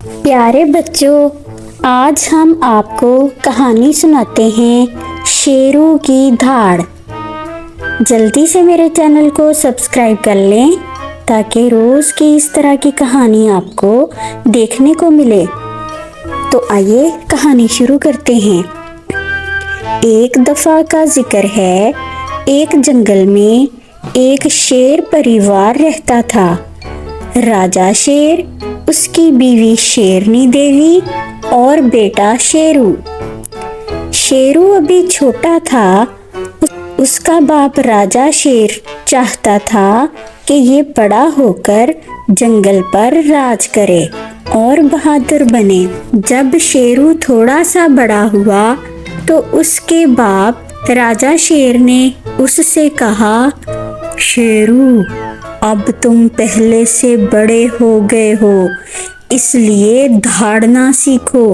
प्यारे बच्चों, आज हम आपको कहानी सुनाते हैं शेरों की धाड़। जल्दी से मेरे चैनल को सब्सक्राइब कर लें ताकि रोज़ की इस तरह की कहानी आपको देखने को मिले। तो आइए कहानी शुरू करते हैं। एक दफ़ा का जिक्र है, एक जंगल में एक शेर परिवार रहता था। राजा शेर, उसकी बीवी शेरनी देवी और बेटा शेरू। शेरू अभी छोटा था। उसका बाप राजा शेर चाहता था कि ये बड़ा होकर जंगल पर राज करे और बहादुर बने। जब शेरू थोड़ा सा बड़ा हुआ तो उसके बाप राजा शेर ने उससे कहा, शेरू, अब तुम पहले से बड़े हो गए हो, इसलिए धाड़ना सीखो।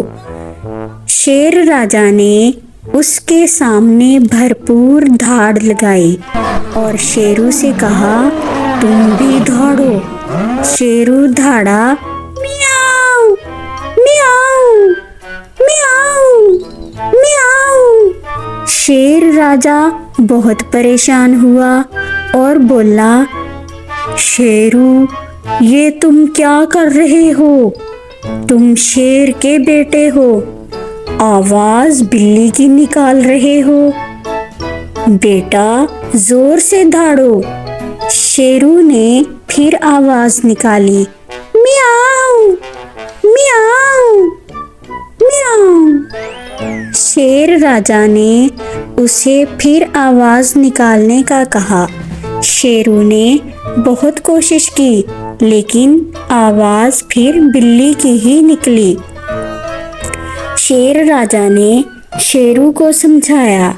शेर राजा ने उसके सामने भरपूर धाड़ लगाई और शेरू से कहा, तुम भी धाड़ो। शेरू धाड़ा, मियाऊ मियाऊ मियाऊ मियाऊ। शेर राजा बहुत परेशान हुआ और बोला, शेरू, ये तुम क्या कर रहे हो? तुम शेर के बेटे हो, आवाज बिल्ली की निकाल रहे हो। बेटा, जोर से धाड़ो। शेरू ने फिर आवाज निकाली, मियाऊ मियाऊ मियाऊ। शेर राजा ने उसे फिर आवाज निकालने का कहा। शेरू ने बहुत कोशिश की, लेकिन आवाज फिर बिल्ली की ही निकली। शेर राजा ने शेरू को समझाया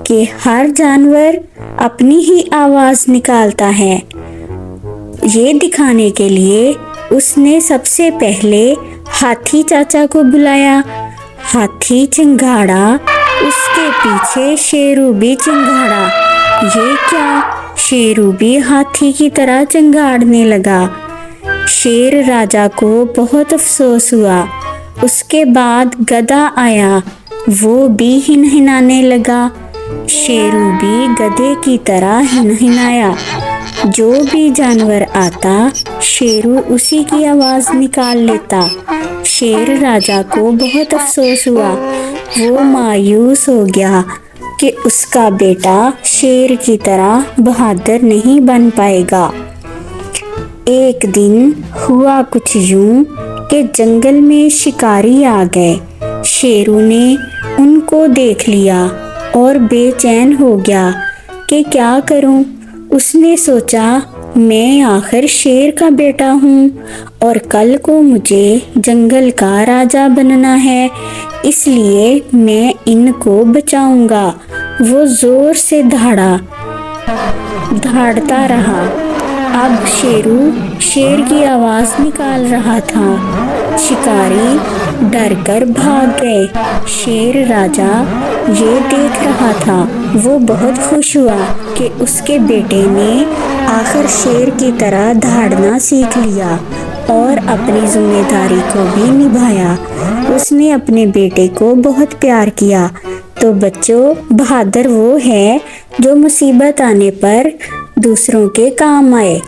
कि हर जानवर अपनी ही आवाज निकालता है। ये दिखाने के लिए उसने सबसे पहले हाथी चाचा को बुलाया। हाथी चिंगाड़ा, उसके पीछे शेरू भी चिंगाड़ा। ये क्या? शेरू भी हाथी की तरह चिंगाड़ने लगा। शेर राजा को बहुत अफसोस हुआ। उसके बाद गधा आया, वो भी हिनहिनाने लगा। शेरू भी गधे की तरह हिनहिनाया। जो भी जानवर आता, शेरू उसी की आवाज निकाल लेता। शेर राजा को बहुत अफसोस हुआ। वो मायूस हो गया कि उसका बेटा शेर की तरह बहादुर नहीं बन पाएगा। एक दिन हुआ कुछ यूं कि जंगल में शिकारी आ गए। शेरू ने उनको देख लिया और बेचैन हो गया कि क्या करूं। उसने सोचा, मैं आखिर शेर का बेटा हूँ और कल को मुझे जंगल का राजा बनना है, इसलिए मैं इनको बचाऊंगा। वो जोर से धाड़ता रहा। अब शेरू शेर की आवाज निकाल रहा था। शिकारी डरकर भाग गए। शेर राजा ये देख रहा था। वो बहुत खुश हुआ कि उसके बेटे ने आखिर शेर की तरह धाड़ना सीख लिया और अपनी जिम्मेदारी को भी निभाया। उसने अपने बेटे को बहुत प्यार किया। तो बच्चों, बहादुर वो है जो मुसीबत आने पर दूसरों के काम आए।